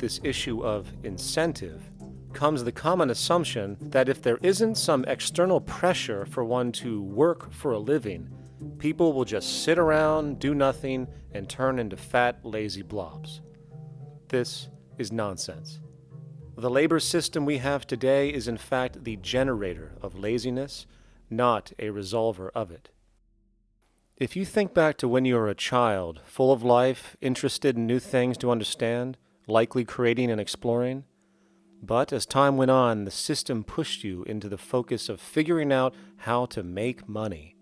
this issue of incentive comes the common assumption that if there isn't some external pressure for one to work for a living, people will just sit around, do nothing, and turn into fat, lazy blobs. This is nonsense. The labor system we have today is in fact the generator of laziness, not a resolver of it. If you think back to when you were a child, full of life, interested in new things to understand, likely creating and exploring, but as time went on, the system pushed you into the focus of figuring out how to make money.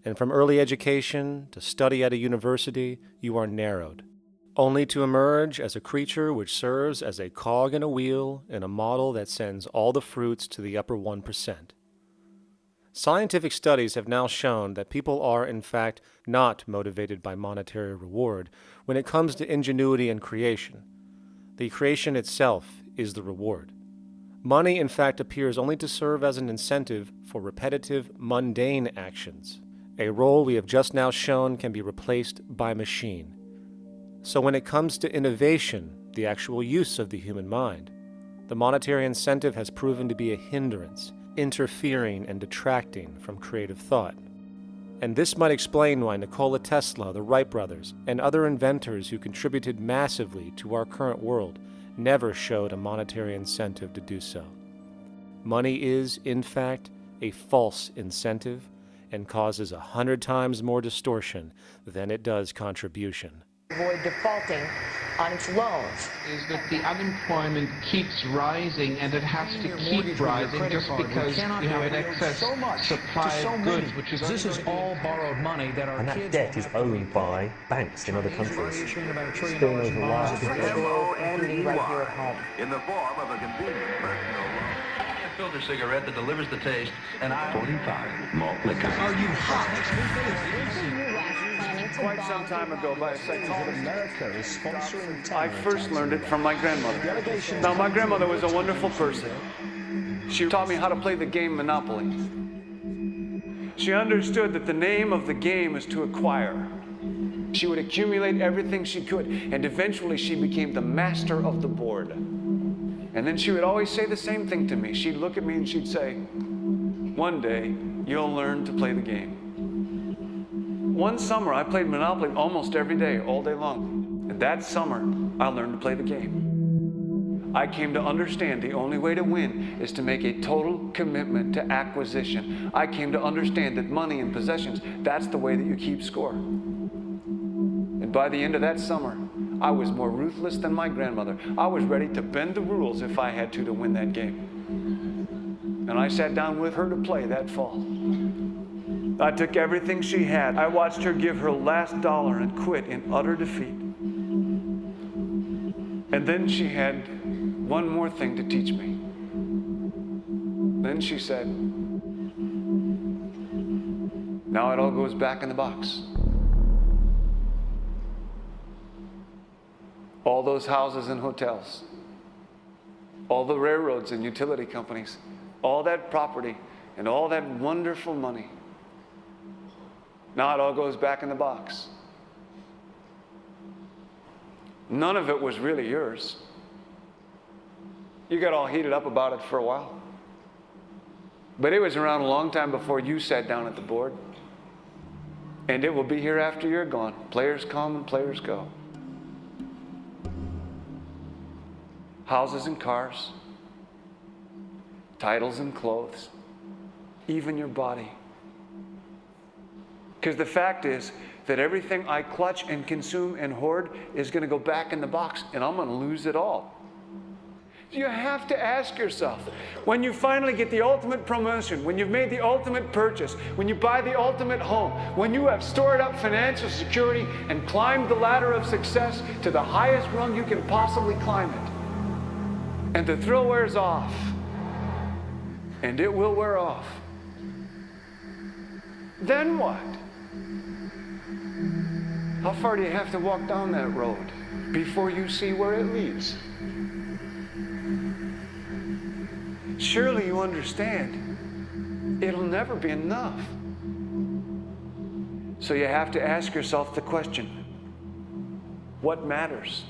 And from early education to study at a university, you are narrowed, only to emerge as a creature which serves as a cog in a wheel in a model that sends all the fruits to the upper 1%. Scientific studies have now shown that people are, in fact, not motivated by monetary reward when it comes to ingenuity and creation. The creation itself is the reward. Money, in fact, appears only to serve as an incentive for repetitive, mundane actions, a role we have just now shown can be replaced by machine. So when it comes to innovation, the actual use of the human mind, the monetary incentive has proven to be a hindrance, interfering and detracting from creative thought. And this might explain why Nikola Tesla, the Wright brothers, and other inventors who contributed massively to our current world never showed a monetary incentive to do so. Money is, in fact, a false incentive and causes 100 times more distortion than it does contribution. Avoid defaulting on its loans. Is that the unemployment keeps rising, and it has to keep rising just because you have an excess supply of goods, which is this is all borrowed money that our and that debt is owned by banks in other countries. Still knows a lot. M-O-N-E-Y in the form of a convenient personal loan. A filter cigarette that delivers the taste, and 45 malt liquor. Are you hot? Quite some time ago, by a psychologist, I first learned it from my grandmother. Now, my grandmother was a wonderful person. She taught me how to play the game Monopoly. She understood that the name of the game is to acquire. She would accumulate everything she could, and eventually she became the master of the board. And then she would always say the same thing to me. She'd look at me and she'd say, "One day, you'll learn to play the game." One summer, I played Monopoly almost every day, all day long. And that summer, I learned to play the game. I came to understand the only way to win is to make a total commitment to acquisition. I came to understand that money and possessions, that's the way that you keep score. And by the end of that summer, I was more ruthless than my grandmother. I was ready to bend the rules if I had to win that game. And I sat down with her to play that fall. I took everything she had. I watched her give her last dollar and quit in utter defeat. And then she had one more thing to teach me. Then she said, "Now it all goes back in the box." All those houses and hotels, all the railroads and utility companies, all that property and all that wonderful money. Now it all goes back in the box. None of it was really yours. You got all heated up about it for a while. But it was around a long time before you sat down at the board. And it will be here after you're gone. Players come and players go. Houses and cars, titles and clothes, even your body. Because the fact is that everything I clutch and consume and hoard is going to go back in the box, and I'm going to lose it all. You have to ask yourself, when you finally get the ultimate promotion, when you've made the ultimate purchase, when you buy the ultimate home, when you have stored up financial security and climbed the ladder of success to the highest rung you can possibly climb it, and the thrill wears off, and it will wear off, then what? How far do you have to walk down that road before you see where it leads? Surely you understand, it'll never be enough. So you have to ask yourself the question, what matters?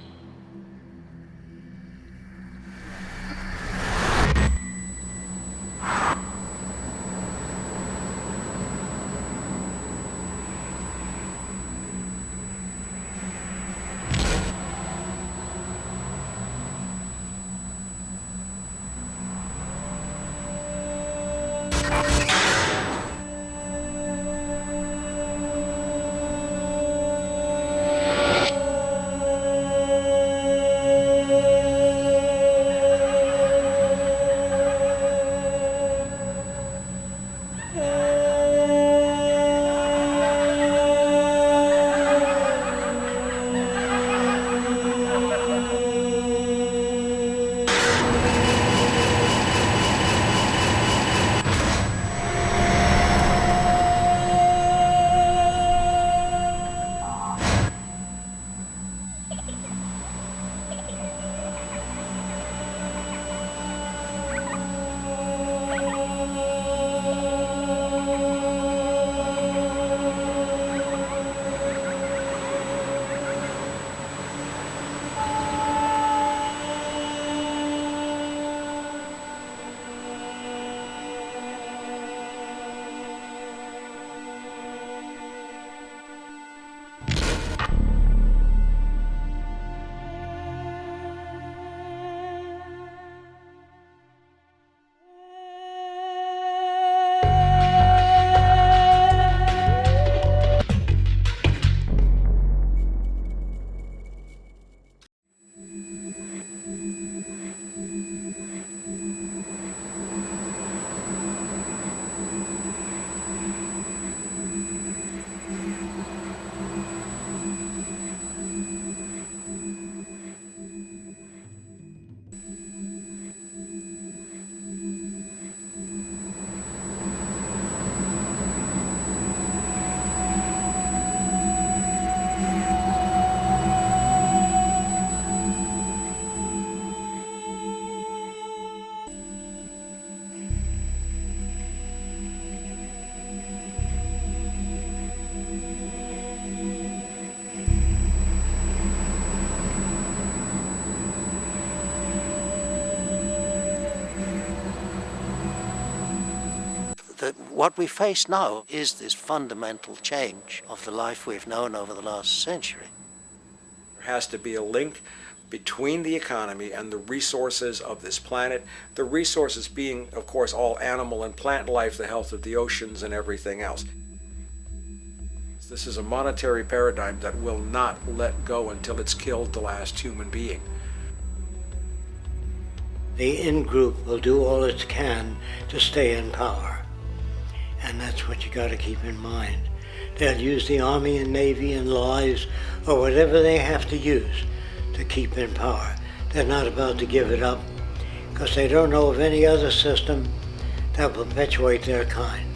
what we face now is this fundamental change of the life we've known over the last century. There has to be a link between the economy and the resources of this planet, the resources being, of course, all animal and plant life, the health of the oceans and everything else. This is a monetary paradigm that will not let go until it's killed the last human being. The in-group will do all it can to stay in power. And that's what you got to keep in mind. They'll use the Army and Navy and lies or whatever they have to use to keep in power. They're not about to give it up because they don't know of any other system that will perpetuate their kind.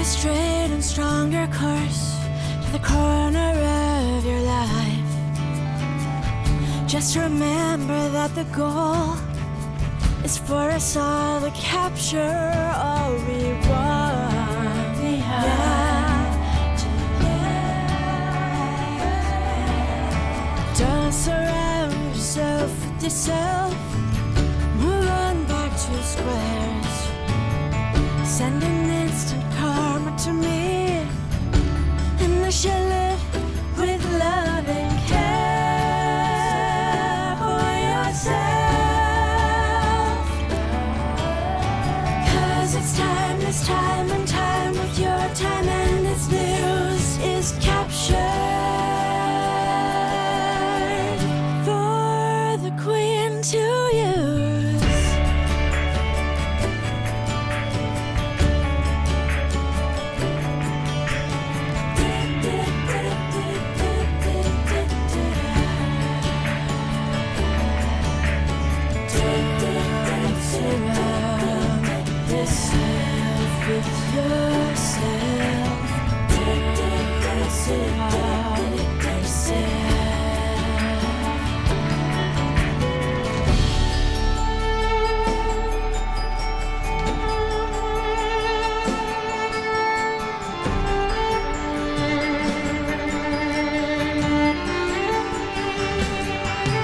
a straight and stronger course to the corner of your life. Just remember that the goal is for us all to capture all we want. Don't surrender. myself. Move on back to squares. Send an instant karma to me, and I shall live with love and care for yourself. 'Cause it's time and time with your time, and its news is captured for the Queen to use. Yourself with yourself. Surround yourself.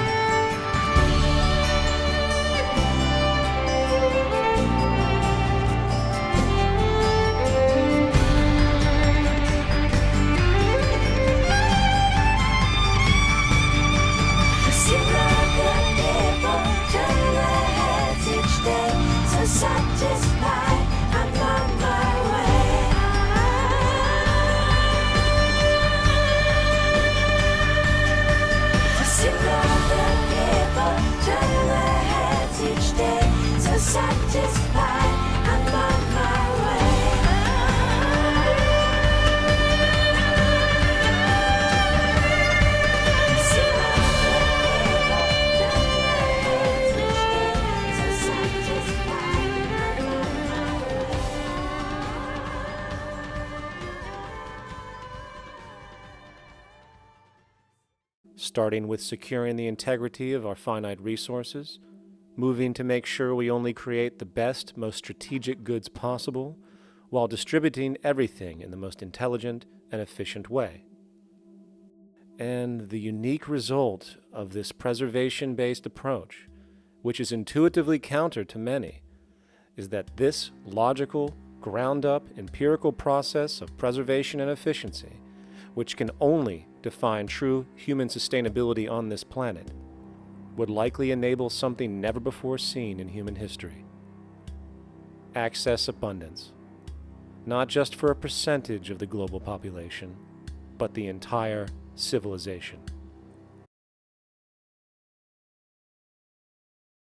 Satisfied, I'm on my way. To see all the people turn their heads each day. So satisfied, I'm on my way. To see all the people turn their heads each day. So satisfied. Starting with securing the integrity of our finite resources, moving to make sure we only create the best, most strategic goods possible, while distributing everything in the most intelligent and efficient way. And the unique result of this preservation-based approach, which is intuitively counter to many, is that this logical, ground-up, empirical process of preservation and efficiency, which can only define true human sustainability on this planet, would likely enable something never before seen in human history. Access abundance, not just for a percentage of the global population, but the entire civilization.